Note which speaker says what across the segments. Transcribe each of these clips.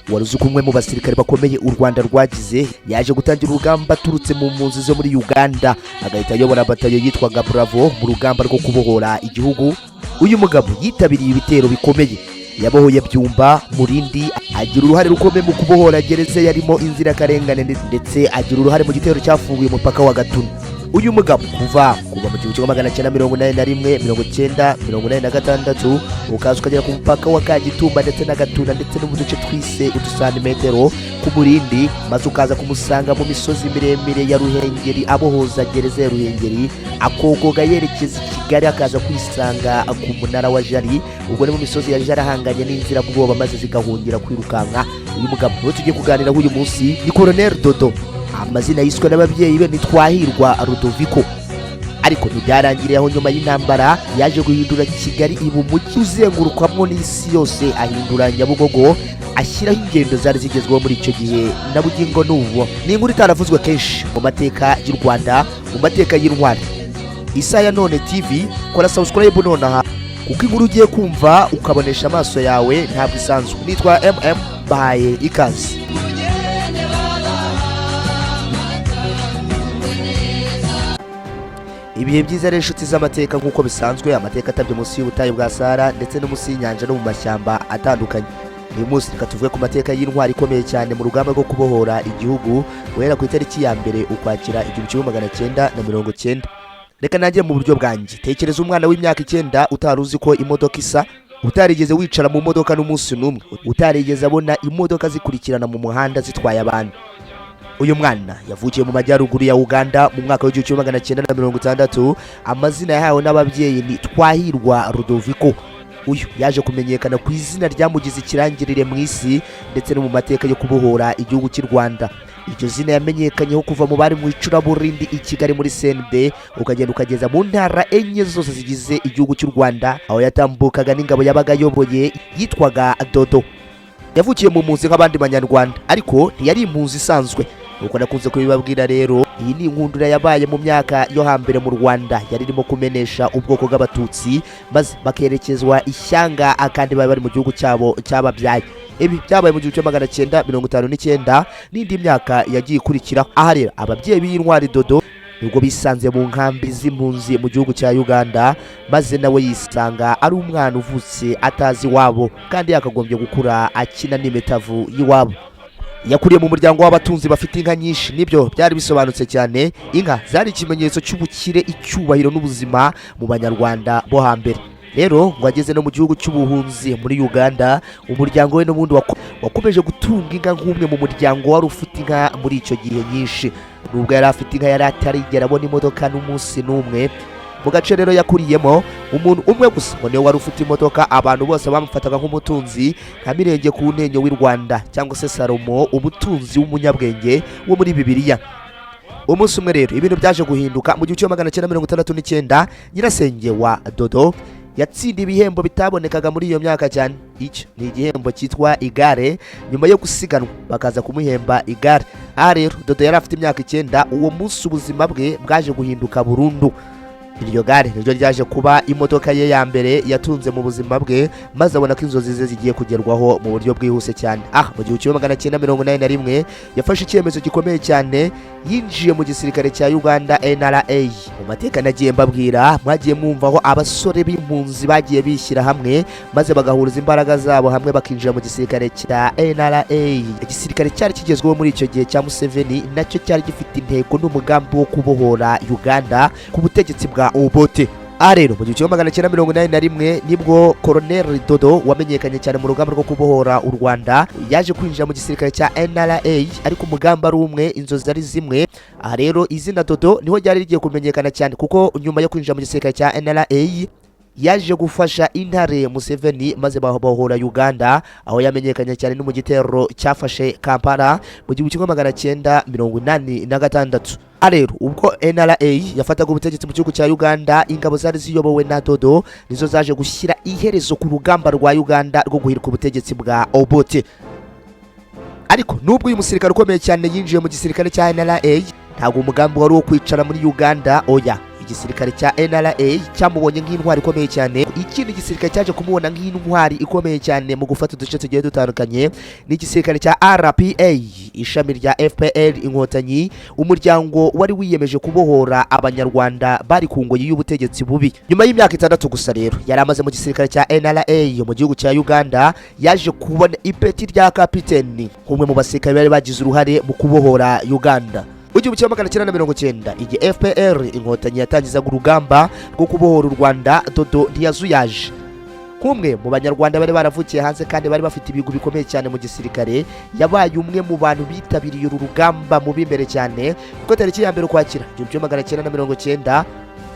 Speaker 1: waruzi kumwe mu basirikare bakomeye u Rwanda rwagize yaje gutangira urugamba turutse mu mpunzi zo muri Uganda agahita ayobora batayo yitwaga Bravo mu rugamba rwo kubohora igihugu. Uyu mugabo yitabiriye ibitero bikomeye yabohoye Byumba Murindi, agira uruhare rukomeye mu kubohora gereza yarimo inzirakarengane ndetse agira uruhare mu gitero cyafunguye umupaka wa Gatuna. Uyu mugabo kuva mu 1981 1986 ukaza ukagera ku mupaka wa Kagitumba ndetse na Gatuna ndetse no mu duce twise udusantimetero ku Murindi, maze ukaza kumusanga mu misozi miremire ya Ruhengeri abohoza gereza ya Ruhengeri, akogoga yerekeza Kigali akaza kwisanga ku munara wa Jari, ubwo ni mu misozi ya Yahanganye n'inzira bwoba maze zigahungira kwirukanka. Uyu mugabo niwe tugiye kuganira uyu munsi ni Colonel Dodo. Amazina yiswe n'ababyeyi be ni Twahirwa Dodo, ariko ntibyarangiriye aho. Nyuma y'intambara yaje guhindura Kigali ibu mujyi uzengurukwamo n'isi yose, ahindura Nyabugogo, ashyiraho ingendo zari zigezweho muri icyo gihe na bugingo n'ubu. Ni inkuru itaravuzwe kenshi mu mateka y'u Rwanda, mu mateka y'intwari. Isaha Yanone TV, kora subscribe nonaha kuko inkuru ugiye kumva ukabonesha amaso yawe ntabwo isanzwe. Nitwa bahaye ikaze. Ibihe byiza rero inshuti z'amateka, nk'uko bisanzwe amateka atabye munsi y'ubutayu bwa Sahara ndetse no munsi y'inyanja no mu mashyamba atandukanye. Uyu munsi reka tuvuge ku mateka y'intwari ikomeye cyane mu rugamba rwo kubohora igihugu guhera ku itariki ya mbere Ukwakira 1990. Reka nanjye mu buryo bwanjye tekereza umwana w'imyaka 9 utaruzi ko imodoka isa, utarigeze wicara mu modoka n'umunsi n'umwe, utarigeze abona imodoka zikurikirana mu muhanda zitwaye abantu. Uyu mwana yavukiye mu majyaruguru ya Uganda mu mwaka wa 1960. Amazina yahawe n'ababyeyi ni Twahirwa Dodo. Uyu yaje kumenyekana ku izina ryamugize ikirangirire mu isi ndetse no mu mateka yo kubohora igihugu cy'u Rwanda. Iryo zina yamenyekanyeho kuva mu bari mu icuraburindi i Kigali muri CND ukagenda ukageza mu ntara enye zose zigize igihugu cy'u Rwanda, aho yatambukaga n'ingabo yabaga yoboye yitwaga Dodo. Yavukiye mu mpunzi nk'abandi banyarwanda, ariko ntiyari impunzi isanzwe. Uko nakunze kubibabwira rero, iyi ni inkundura yabaye mu myaka yo hambere mu Rwanda yaririmo kumenesha ubwoko bw'Abatutsi maze bakerekezwa ishyanga akandi bari mu gihugu cyabo cyababyaye. Ibi byabaye mu 1959 n'indi myaka yagiye ikurikira. Aha rero ababyeyi b'intwari Dodo nubwo bisanze mu nkambi z'impunzi mu gihugu cya Uganda, maze nawe yisanga ari umwana uvutse atazi wabo kandi yakagombye gukura akina n'imetavu y'iwabo. Yakuriye mu muryango w'abatunzi bafite inka nyinshi, nibyo byari bisobanutse cyane. Inka zari ikimenyetso cy'ubukire, icyubahiro n'ubuzima mu banyarwanda bo hambere. Rero ngo ageze no mu gihugu cy'ubuhunzi muri Uganda, umuryango we n'ubundi wakomeje gutunga inka nk'umwe mu muryango wari ufite inka muri icyo gihe nyinshi. Nubwo yari afite inka yari atarigera abona imodoka n'umunsi n'umwe. Mu gace rero yakuriyemo, umuntu umwe gusa ngo niwe wari ufite imodoka. Abantu bose bamufataga nk'umutunzi nka Mirenge ku ntenyo w'i Rwanda cyangwa se Salomo, umutunzi w'umunyabwenge wo muri Bibiliya. Umunsi umwe rero ibintu byaje guhinduka. Mu 1969 nyirasenge wa Dodo yatsinda ibihembo bitabonekaga muri iyo myaka cyane. Icyo ni igihembo cyitwa igare. Nyuma yo gusiganwa bakaza kumuhemba igare. Aha rero Dodo yari afite imyaka 9. Uwo munsi ubuzima bwe bwaje guhinduka burundu. Iryo gare niryo ryaje kuba imodoka ye ya mbere yatunze mu buzima bwe, maze abona ko inzozi ze zigiye kugerwaho mu buryo bwihuse cyane. Mu 1981 yafashe icyemezo gikomeye cyane, yinjiye mu gisirikare cya Uganda NRA. Mu mateka nagiye mbabwira, mwagiye mwumvaho abasore b'impunzi bagiye bishyira hamwe maze bagahuriza imbaraga zabo hamwe bakinjira mu gisirikare cya NRA. Igisirikare cyari kigezweho muri icyo gihe cya Museveni, nacyo cyari gifite intego n'umugambi wo kubohora Uganda ku butegetsi bwa Obote. Rero mu 1981 nibwo Colonel Dodo wamenyekanye cyane mu rugamba rwo kubohora u Rwanda yaje kwinjira mu gisirikare cya NRA, ariko umugambi ari umwe, inzozi ari zimwe. Rero izina Dodo niho ryari rigiye kumenyekana cyane, kuko nyuma yo kwinjira mu gisirikare cya NRA yaje gufasha intare Museveni maze babohora Uganda, aho yamenyekanye cyane no mu gitero cyafashe Kampala mu 1986. Rero ubwo NRA yafataga ubutegetsi mu gihugu cya Uganda, ingabo zari ziyobowe na Dodo nizo zaje gushyira iherezo ku rugamba rwa Uganda rwo guhirika ubutegetsi bwa Obote. Ariko nubwo uyu musirikare ukomeye cyane yinjiye mu gisirikare cya NRA, ntabwo umugambi wari wo kwicara muri Uganda. Oya, igisirikare cya NRA cyamubonye nk'intwari ikomeye cyane. Ikindi gisirikare cyaje kumubona nk'intwari ikomeye cyane mu gufata uduce tugiye dutandukanye ni igisirikare cya RPA, ishami rya FPR Inkotanyi, umuryango wari wiyemeje kubohora abanyarwanda bari ku ngoyi y'ubutegetsi bubi. Nyuma y'imyaka 6 gusa rero yari amaze mu gisirikare cya NRA mu gihugu cya Uganda, yaje kubona ipeti rya kapiteni nk'umwe mu basirikare bari bagize uruhare mu kubohora Uganda. Mu 1990 igihe FPR Inkotanyi yatangizaga urugamba rwo kubohora u Rwanda, Dodo ntiyazuyaje. Kumwe mu banyarwanda bari baravukiye hanze kandi bari bafite ibigo bikomeye cyane mu gisirikare, yabaye umwe mu bantu bitabiriye uru rugamba mu bimbere cyane. Kuko tariki ya mbere Ukwakira 1990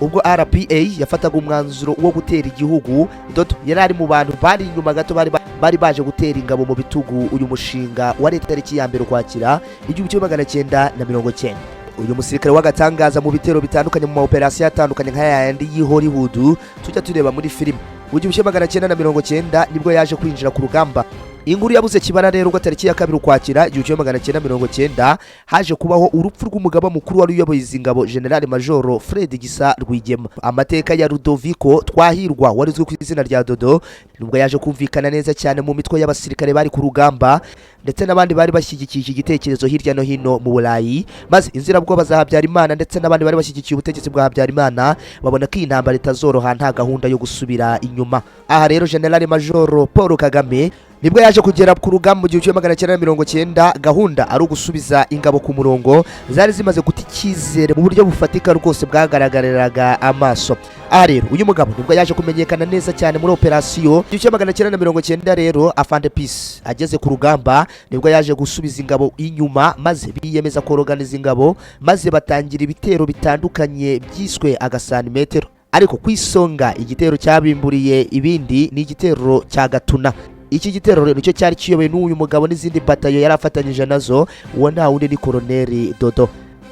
Speaker 1: ubwo RPA yafataga umwanzuro wo gutera igihugu, Dodo yari ari mu bantu bari inyuma gato bari baje gutera ingabo mu bitugu uyu mushinga wa leta tariki ya mbere Ukwakira 1990. Uyu musirikare w'agatangaza mu bitero bitandukanye mu operasiyo atandukanye nka yandi y'i Hollywood tujya tureba muri filime. Mu 1990 nibwo yaje kwinjira ku rugamba. Inkuru yabuze kibara rero ubwo tariki ya kabiri Ukwakira 1990 haje kubaho urupfu rw'umugaba mukuru wari uyoboye izi ngabo, General Major Fred Gisa Rwigema. Amateka ya Rudoviko Twahirwa wari uzwi ku izina rya Dodo nubwo yaje kumvikana neza cyane mu mitwe y'abasirikare bari ku rugamba ndetse n'abandi bari bashyigikiye igitekerezo hirya no hino mu Burayi, maze inzirabwoba za Habyarimana ndetse n'abandi bari bashyigikiye ubutegetsi bwa Habyarimana babona ko intambara itazoroha nta gahunda yo gusubira inyuma. Aha rero General Major Paul Kagame nibwo yaje kugera ku rugamba mu 1990. Gahunda ari ugusubiza ingabo ku murongo, zari zimaze guta icyizere mu buryo bufatika rwose bwagaragariraga amaso. Aha rero uyu mugabo nibwo yaje kumenyekana neza cyane muri operasiyo 1990 rero. Afande Peace ageze ku rugamba nibwo yaje gusubiza ingabo inyuma, maze biyemeza koroganiza ingabo, maze batangira ibitero bitandukanye byiswe agasantimetero. Ariko kwisonga igitero cyabimburiye ibindi ni igitero cya Gatuna. Iki gitero rero nicyo cyari kiyobowe n'uyu mugabo n'izindi batayo yari afatanyije nazo, uwo nta wundi ni Colonel Dodo.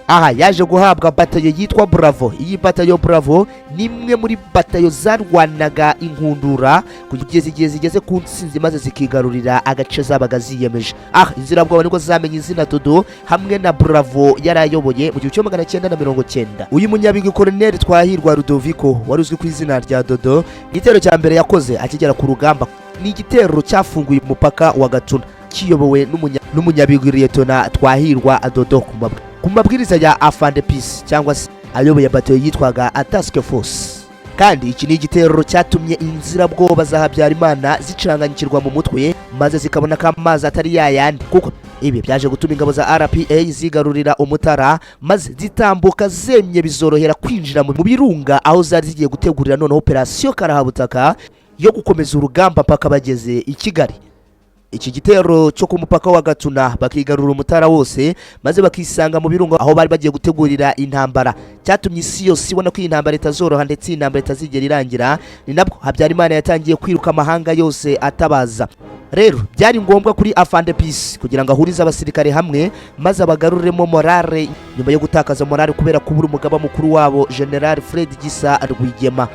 Speaker 1: Aha yaje guhabwa batayo yitwa Bravo. Iyi batayo Bravo ni imwe muri batayo zarwanaga inkundura kugeza igihe zigeze ku ntsinzi maze zikigarurira agace zabaga ziyemeje. Inzirabwoba niko zamenye izina Dodo hamwe na Bravo yarayoboye mu 1990. Uyu munyabigwi Colonel Twahirwa Dodo wari uzwi ku izina rya Dodo, igitero cya mbere yakoze akigera ku rugamba ni igitero cyafunguye umupaka wa Gatuna kiyobowe n'umunyabigwi Lieutenant Twahirwa Dodo ku mabwiriza ya Afande Peace cyangwa se ayoboye batayo yitwaga Task Force. Kandi iki ni igitero cyatumye inzirabwoba za Habyarimana zicanganyikirwa mu mutwe maze zikabona ko amazi atari yayandi, kuko ibi byaje gutuma ingabo za RPA zigarurira Umutara maze zitambuka zemye bizorohera kwinjira mu birunga aho zari zigiye gutegurira none operasiyo karahabutaka yo gukomeza urugamba paka bageze i Kigali. Iki gitero cyo ku mupaka wa Gatuna bakigarura Umutara wose maze bakisanga mu birungo aho bari bagiye gutegurira intambara, cyatumye isi yose ibona ko intambara itazoroha ndetse intambara itazigera irangira. Ni nabwo Habyarimana yatangiye kwiruka amahanga yose atabaza. Rero byari ngombwa kuri Afande Peace kugira ngo ahurize abasirikare hamwe maze abagaruremo morale nyuma yo gutakaza morale kubera kubura umugaba mukuru wabo General Fred Gisa Rwigema.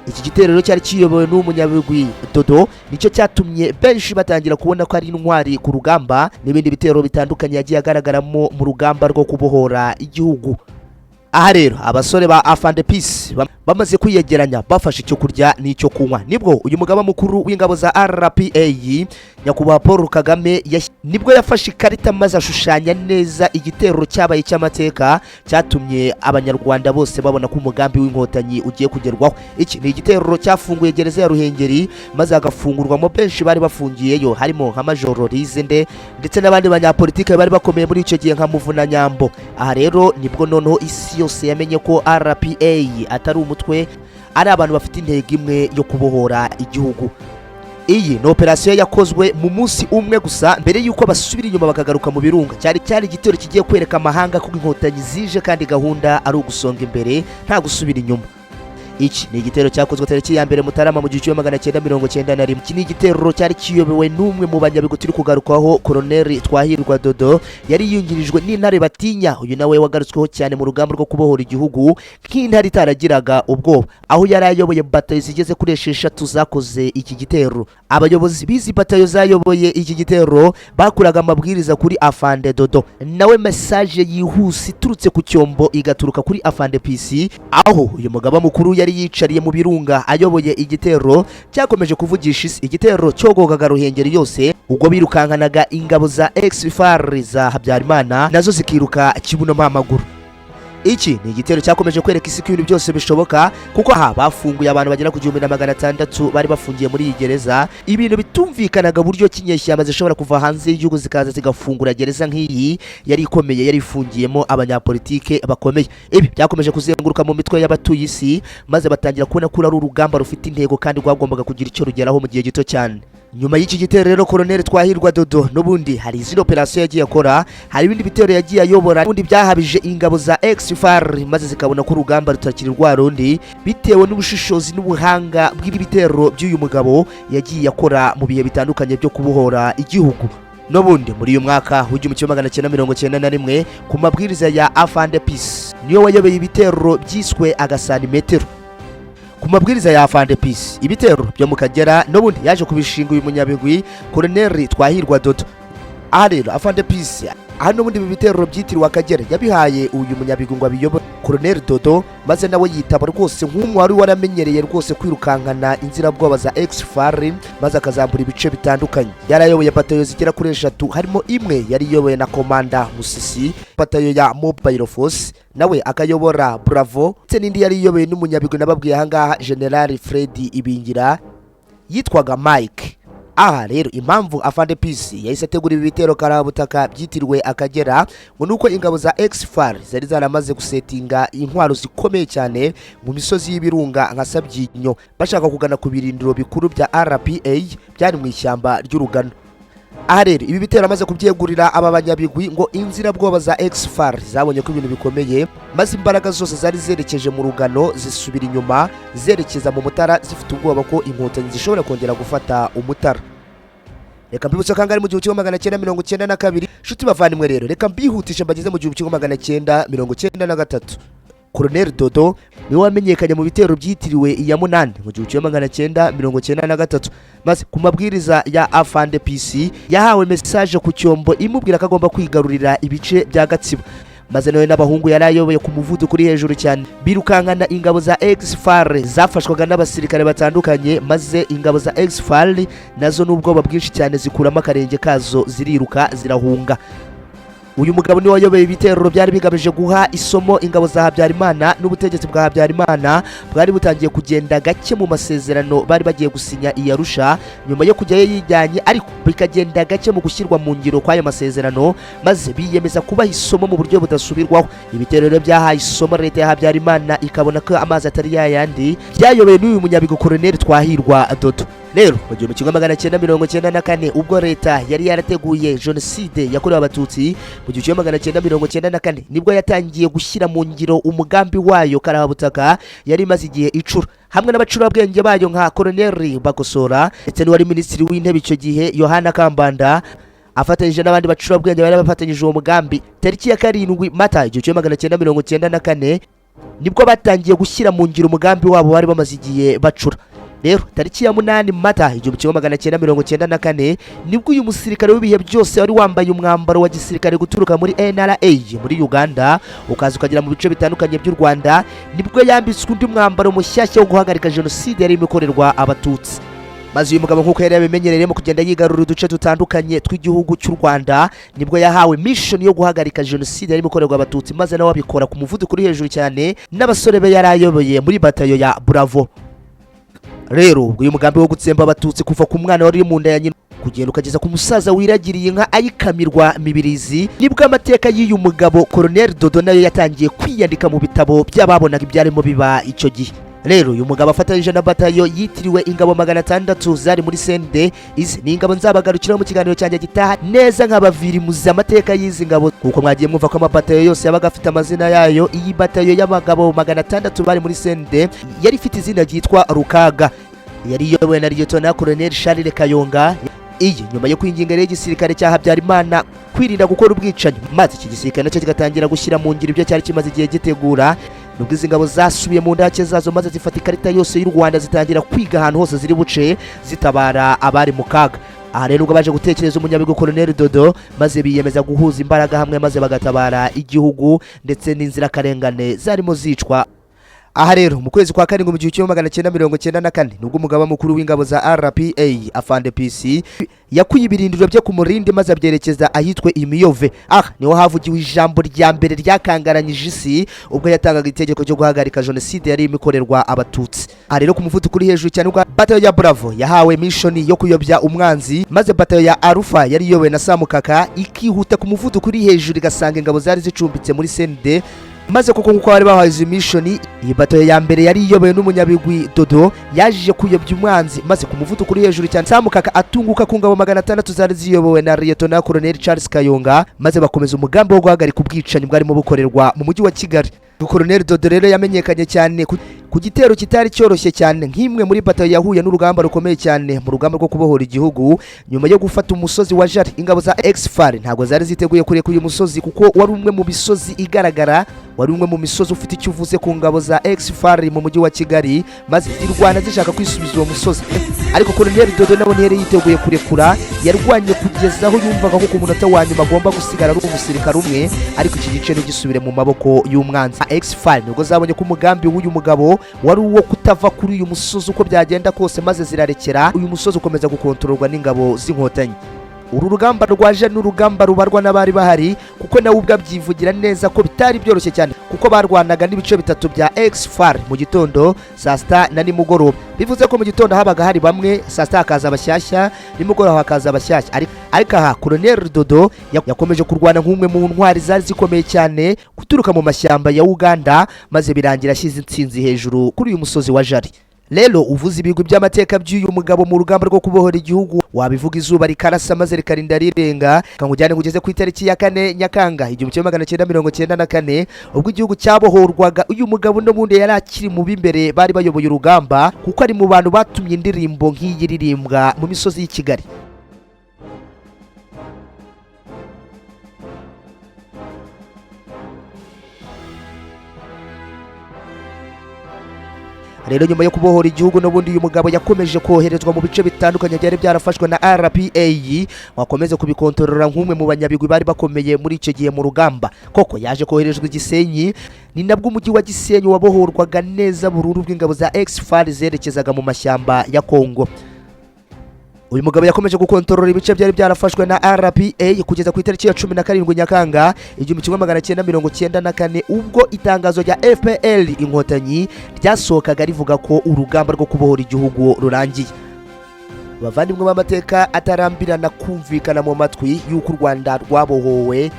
Speaker 1: Iki gitero rero cyari kiyobowe n'umunyabigwi Dodo, nicyo cyatumye benshi batangira kubona ko ari intwari ku rugamba n'ibindi bitero bitandukanye yagiye agaragaramo mu rugamba rwo kubohora igihugu. Aha rero abasore ba Afande Peace bamaze kwiyegeranya bafashe icyo kurya n'icyo kunywa, nibwo uyu mugaba mukuru w'ingabo za RPA nyakubahwa Paul Kagame nibwo yafashe ikarita maze ashushanya neza igitero cyabaye cy'amateka cyatumye abanyarwanda bose babona ko umugambi w'Inkotanyi ugiye kugerwaho. Iki ni igitero cyafunguye gereza ya Ruhengeri maze agafungurwamo benshi bari bafungiyeyo, harimo nka Major Rizende ndetse n'abandi banyapolitike bari bakomeye muri icyo gihe nka Muvuna Nyambo. Aha rero nibwo noneho isi yose yamenye ko RPA atari umutwe, ari abantu bafite intego imwe yo kubohora igihugu. Iyi ni operasiyo yakozwe mu munsi umwe gusa mbere yuko basubira inyuma bakagaruka mu birunga. Cyari igitero kigiye kwereka amahanga ko Inkotanyi zije kandi gahunda ari ugusonga imbere nta gusubira inyuma. Iki ni igitero cyakozwe tariki ya mbere Mutarama mu 1991. Iki ni igitero cyari kiyobewe n'umwe mu banyabigwi turi kugarukaho, Colonel Twahirwa Dodo, yari yungirijwe n'intare batinya. Uyu nawe wagarutsweho cyane mu rugamba rwo kubohora igihugu nk'intare itaragiraga ubwoba, aho yari ayoboye batayo zigeze kuri 6 zakoze iki gitero. Abayobozi bizi batayo zayoboye iki gitero bakuraga amabwiriza kuri Afande Dodo, nawe message yihuse iturutse ku cyombo igaturuka kuri Afande PC, aho uyu mugaba mukuru yari yicariye mu birunga ayoboye igitero cyakomeje kuvugisha isi. Igitero cyogogaga Ruhengeri yose, ubwo birukankanaga ingabo za ex-FAR za Habyarimana nazo zikiruka kibuno mamaguru. Iki ni igitero cyakomeje kwereka isi ko ibintu byose bishoboka, kuko aha bafunguye abantu bagera ku 1600 bari bafungiye muri iyi gereza. Ibintu bitumvikanaga buryo kinyeshyamba zishobora kuva hanze y'igihugu zikaza zigafungura gereza nk'iyi yari ikomeye, yari ifungiyemo abanyapolitike bakomeye. Ibi byakomeje kuzenguruka mu mitwe y'abatuye isi, maze batangira kubona ko ari urugamba rufite intego kandi rwagombaga kugira icyo rugeraho mu gihe gito cyane. Nyuma y'iki gitero rero Colonel Twahirwa Dodo n'ubundi hari izindi operation yagiye akora, hari ibindi bitero yagiye ayobora n'ubundi byahabije ingabo za ex-FAR, maze zikabona ko urugamba rutakiri rwa rundi bitewe n'ubushishozi n'ubuhanga bw'ibitero by'uyu mugabo yagiye akora mu bihe bitandukanye byo kubohora igihugu. N'ubundi muri uyu mwaka w'1991 ku mabwiriza ya Afande Peace niyo wayoboye ibitero byiswe agasantimetero. Ku mabwiriza ya Afande Peace, ibitero byo mu Kagera n'ubundi yaje kubishinga uyu munyabigwi Colonel Twahirwa Dodo. Aha rero Afande Peace hano n'ubundi ibitero byitiriwe Akagera yabihaye uyu munyabigwi ngo abiyobore Colonel Dodo, maze nawe yitaba rwose nk'umwe wari waramenyereye rwose kwirukankana inzirabwoba za ex-FAR, maze akazambura ibice bitandukanye. Yarayoboye batayo zigera kuri 3, harimo imwe yari yoboye na Komanda Musisi, batayo ya Mobile Force nawe akayobora Bravo, ndetse n'indi yari yoboye n'umunyabigwi nababwiye ahangaha General Fred Ibingira yitwaga Mike. Aha rero impamvu Afande Peace yahise ategura ibi bitero karabutaka byitiriwe Akagera ngo nuko ingabo za ex-FAR zari zaramaze gusetinga intwaro zikomeye cyane mu misozi y'ibirunga nka Sabyinyo, bashaka kugana ku birindiro bikuru bya RPA byari mu ishyamba ry'urugano. Aha rero ibi bitero amaze kubyegurira aba banyabigwi ngo inzirabwoba za ex-FAR zabonye ko ibintu bikomeye, maze imbaraga zose zari zerekeje mu rugano zisubira inyuma zerekeza mu Mutara, zifite ubwoba ko Inkotanyi zishobora kongera gufata Umutara. Reka mbibutse kangari mu 1992. Shuti bavandimwe rero reka mbihutisha mbageze mu 1993. Colonel Dodo niwe wamenyekanye mu bitero byitiriwe iya munani mu 1993, maze ku mabwiriza ya Afande Peace yahawe message ku cyombo imubwira ko agomba kwigarurira ibice bya Gatsibo, maze nawe n'abahungu yari ayoboye ku muvuduko kuri hejuru cyane birukankana ingabo za ex-FAR zafashwaga n'abasirikare batandukanye, maze ingabo za ex-FAR nazo n'ubwoba bwinshi cyane zikuramo akarenge kazo ziriruka zirahunga. Uyu mugabo ni wayoboye ibitero byari bigamije guha isomo ingabo za Habyarimana n'ubutegetsi bwa Habyarimana bwari butangiye kugenda gake mu masezerano bari bagiye gusinya i Arusha, nyuma yo kujyayo yijyanye ariko bikagenda gake mu gushyirwa mu ngiro kw'ayo masezerano, maze biyemeza kubaha isomo mu buryo budasubirwaho. Ibitero rero byahaye isomo leta ya Habyarimana ikabona ko amazi atari yayandi, byayoboye n'uyu munyabigwi Colonel Twahirwa Dodo. Rero mu 1994 ubwo leta yari yarateguye Jenoside yakorewe Abatutsi mu 1994 nibwo yatangiye gushyira mu ngiro umugambi wayo karabutaka yari imaze igihe icura, hamwe n'abacurabwenge bayo nka Colonel Bakosora ndetse n'uwari minisitiri w'intebe icyo gihe Yohana Kambanda, afatanyije n'abandi bacurabwenge bari bafatanyije uwo mugambi. Tariki ya 7 Mata 1994 nibwo batangiye gushyira mu ngiro umugambi wabo bari bamaze igihe bacura. Rero tariki ya 8 Mata 1994 nibwo uyu musirikare w'ibihe byose wari wambaye umwambaro wa gisirikare guturuka muri NRA muri Uganda ukaza ukagera mu bice bitandukanye by'u Rwanda, nibwo yambitswe undi mwambaro mushyashya wo guhagarika Jenoside yaririmo ikorerwa Abatutsi. Maze uyu mugabo nk'uko yari yabimenyereye mu kugenda yigarurira uduce dutandukanye tw'igihugu cy'u Rwanda, nibwo yahawe mission yo guhagarika Jenoside yaririmo ikorerwa Abatutsi, maze nawe abikora ku muvuduko uri hejuru cyane n'abasore be yari ayoboye muri batayo ya Bravo. Rero uyu mugambi wo gutsemba Abatutsi kuva ku mwana wari mu nda ya nyina kugenda ukageza ku musaza wiragiriye inka ayikamirwa mibirizi, nibwo amateka y'uyu mugabo Colonel Dodo nayo yatangiye kwiyandika mu bitabo by'ababonaga ibyarimo biba icyo gihe. Rero uyu mugabo afatanyije na batayo yitiriwe ingabo 600 zari muri sende. Izi ni ingabo nzabagarukira mu kiganiro cyanjye gitaha neza nk'abaviri muzi amateka y'izi ngabo, kuko mwagiye mwumva ko amabatayo yose yabaga afite amazina yayo. Iyi batayo y'abagabo 600 bari muri sende yari ifite izina ryitwa Rukaga, yari iyobowe na Lieutenant Colonel Charles Kayonga. Iyi nyuma yo kwinginga igisirikare cya Habyarimana kwirinda gukora ubwicanyi, maze iki gisirikare nacyo kigatangira gushyira mu ngiro ibyo cyari kimaze igihe gitegura. Nubwo izi ngabo zasubiye mu ndake zazo maze zifata ikarita yose y'u Rwanda, zitangira kwiga ahantu hose ziri buce zitabara abari mu kaga. Aha rero ubwo baje gutekereza umunyabigwi Colonel Dodo, maze biyemeza guhuza imbaraga hamwe maze bagatabara igihugu ndetse n'inzirakarengane zarimo zicwa. Aha rero mu kwezi kwa karindwi mu 1994 nubwo umugaba mukuru w'ingabo za RPA Afande PC yakuye ibirindiro bye ku Murindi maze abyerekeza ahitwe Imiyove. Niho havugiwe ijambo rya mbere ryakangaranyije isi ubwo yatangaga itegeko ryo guhagarika Jenoside yaririmo ikorerwa Abatutsi. Aha rero ku muvuduko uri hejuru cyane ubwo batayo ya Bravo yahawe mission yo kuyobya umwanzi, maze batayo ya Alpha yari iyobowe na Samukaka ikihuta ku muvuduko uri hejuru igasanga ingabo zari zicumbitse muri CND. Maze kuko nkuko bari bahaje mission, iyi batayo ya mbere yari iyobowe n'umunyabigwi Dodo yaje kuyobya umwanzi, maze ku muvuduko uri hejuru cyane Samukaka atunguka ku ngabo 600 zari ziyobowe na Lieutenant Colonel Charles Kayonga, maze bakomeza umugambi wo guhagarika ubwicanyi bwarimo bukorerwa mu mujyi wa Kigali. Colonel Dodo rero yamenyekanye cyane ku gitero kitari cyoroshye cyane nk'imwe muri batayo yahuye n'urugamba rukomeye cyane mu rugamba rwo kubohora igihugu nyuma yo gufata umusozi wa Jari. Ingabo za Exfar ntabwo zari ziteguye kureka uyu musozi kuko wari umwe mu misozi igaragara, wari umwe mu misozi ufite icyo uvuze ku ngabo za Exfar mu mujyi wa Kigali, maze zirwana zishaka kwisubiza uwo musozi. Ariko Colonel Dodo nawe ntiyari yiteguye kurekura, yarwanye kugeza aho yumvaga ko ku munota wa nyuma agomba gusigara ari umusirikare umwe, ariko iki gice ntigisubire mu maboko y'umwanzi. Exfar nibwo zabonye ko umugambi w'uyu mugabo wari uwo kutava kuri uyu musozi uko byagenda kose, maze zirarekera uyu musozi ukomeza gukontororwa n'ingabo z'Inkotanyi. Uru rugamba rwaje n'urugamba rubarwa n'abari bahari, kuko nawe ubwo abyivugira neza ko bitari byoroshye cyane, kuko barwanaga n'ibice bitatu bya Exfar mu gitondo, saa sita na nimugoroba. Bivuze ko mu gitondo habaga hari bamwe, saa sita hakaza abashyashya, nimugoroba hakaza abashyashya. Ariko aha Colonel Dodo yakomeje kurwana nk'umwe mu ntwari zari zikomeye cyane guturuka mu mashyamba ya Uganda, maze birangira ashyize intsinzi hejuru kuri uyu musozi wa Jari. Lelo uvuze ibigwi by'amateka by'uyu mugabo mu rugamba rwo kubohora igihugu, wabivuga izuba rikarasa maze rikarinda rirenga, kangujyane kugeze ku itariki ya 4 Nyakanga 1994 ubwo igihugu cyabohorwaga. Uyu mugabo n'ubundi yari akiri mu b'imbere bari bayoboye urugamba, kuko ari mu bantu batumye indirimbo nk'iyi ririmbwa mu misozi y'i Kigali. Rero nyuma yo kubohora igihugu n'ubundi uyu mugabo yakomeje koherezwa mu bice bitandukanye byari byarafashwe na RPA, wakomeze kubikontorora nk'umwe mu banyabigwi bari bakomeye muri icyo gihe mu rugamba. Koko yaje koherezwa Gisenyi, ni nabwo umujyi wa Gisenyi wabohorwaga neza bururu bw'ingabo za Exfar zerekezaga mu mashyamba ya Kongo. Uyu mugabo yakomeje gukontorora ibice byari byarafashwe na RPA kugeza ku itariki ya 17 Nyakanga 1994 ubwo itangazo rya FPL Inkotanyi ryasohokaga rivuga ko urugamba rwo kubohora igihugu rurangiye. Bavandimwe b'amateka atarambirana kumvikana mu matwi y'uko u Rwanda rwabohowe,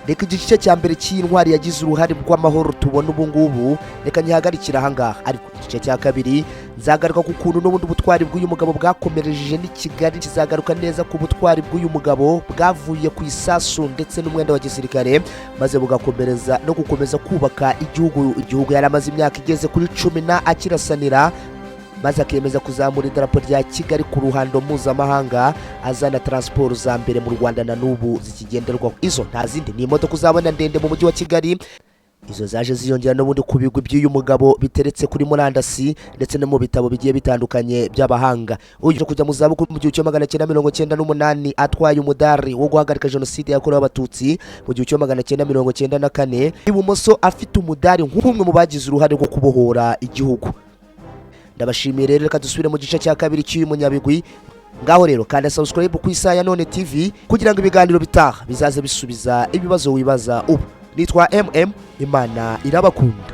Speaker 1: reka igice cya mbere cy'intwari yagize uruhare rw'amahoro tubona ubu ngubu reka nyihagarikira ahangaha, ariko igice cya kabiri nzagaruka ku kuntu n'ubundi ubutwari bw'uyu mugabo bwakomereje n'i Kigali, kizagaruka neza ku butwari bw'uyu mugabo bwavuye ku isasu ndetse n'umwenda wa gisirikare, maze bugakomereza no gukomeza kubaka igihugu yari amaze imyaka igeze kuri 10 akirasanira, maze akemeza kuzamura idarapo rya Kigali ku ruhando mpuzamahanga, azana transport za mbere mu Rwanda na n'ubu zikigenderwaho. Izo nta zindi ni imodoka uzabona ndende mu mujyi wa Kigali, izo zaje ziyongera n'ubundi ku bigwi by'uyu mugabo biteretse kuri murandasi ndetse no mu bitabo bigiye bitandukanye by'abahanga. Uje kujya mu zabukuru mu 1998 atwaye umudari wo guhagarika Jenoside yakorewe Abatutsi mu 1994, ibumoso afite umudari nk'umwe mu bagize uruhare rwo kubohora igihugu. Ndabashimiye rero, reka dusubire mu gice cya kabiri cy'uyu munyabigwi. Ngaho rero kanda subscribe ku Isaha Yanone TV kugira ngo ibiganiro bitaha bizaze bisubiza ibibazo wibaza ubu. Nitwa MM, Imana irabakunda.